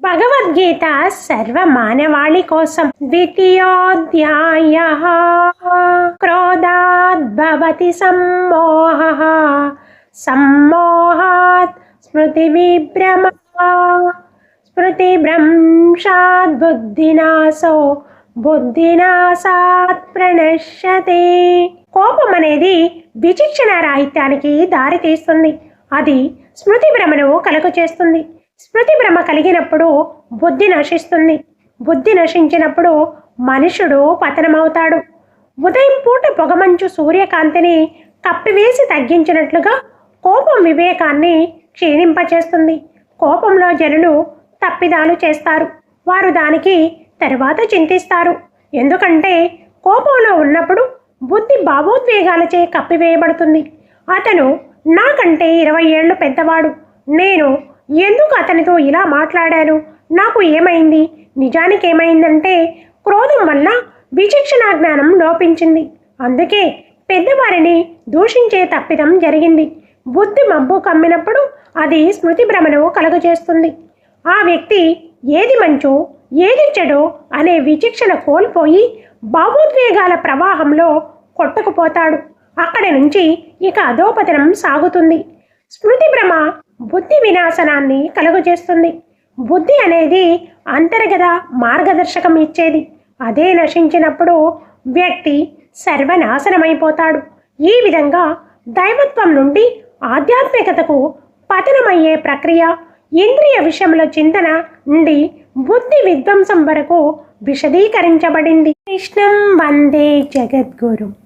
భగవద్గీత సర్వ మానవాళి కోసం. ద్వితీయోధ్యాయః. క్రోధాద్ భవతి సమ్మోహః, సమ్మోహాత్ స్మృతి విభ్రమః, స్మృతి భ్రంశాత్ బుద్ధినాశో, బుద్ధినాశాత్ ప్రణశ్యతే. కోపం అనేది విచక్షణ రాహిత్యానికి దారి తీస్తుంది. అది స్మృతి భ్రమను కలుగు చేస్తుంది. స్మృతి భ్రమ కలిగినప్పుడు బుద్ధి నశిస్తుంది. బుద్ధి నశించినప్పుడు మనుషుడు పతనమవుతాడు. ఉదయం పూట పొగమంచు సూర్యకాంతిని కప్పివేసి తగ్గించినట్లుగా కోపం వివేకాన్ని క్షీణింపచేస్తుంది. కోపంలో జనులు తప్పిదాలు చేస్తారు. వారు దానికి తరువాత చింతిస్తారు. ఎందుకంటే కోపంలో ఉన్నప్పుడు బుద్ధి భావోద్వేగాలచే కప్పివేయబడుతుంది. అతను నాకంటే 20 ఏళ్ళు పెద్దవాడు. నేను ఎందుకు అతనితో ఇలా మాట్లాడాను? నాకు ఏమైంది? నిజానికి ఏమైందంటే క్రోధం వల్ల విచక్షణా జ్ఞానం లోపించింది. అందుకే పెద్దవారిని దూషించే తప్పిదం జరిగింది. బుద్ధి మబ్బు కమ్మినప్పుడు అది స్మృతి భ్రమను కలుగజేస్తుంది. ఆ వ్యక్తి ఏది మంచో ఏది చెడో అనే విచక్షణ కోల్పోయి భావోద్వేగాల ప్రవాహంలో కొట్టుకుపోతాడు. అక్కడి నుంచి ఇక అధోపతనం సాగుతుంది. స్మృతి భ్రమ బుద్ధి వినాశనాన్ని కలుగజేస్తుంది. బుద్ధి అనేది అంతర్గత మార్గదర్శకం ఇచ్చేది. అదే నశించినప్పుడు వ్యక్తి సర్వనాశనమైపోతాడు. ఈ విధంగా దైవత్వం నుండి ఆధ్యాత్మికతకు పతనమయ్యే ప్రక్రియ ఇంద్రియ విషయముల చింతన నుండి బుద్ధి విధ్వంసం వరకు విశదీకరించబడింది. కృష్ణం వందే జగద్గురు.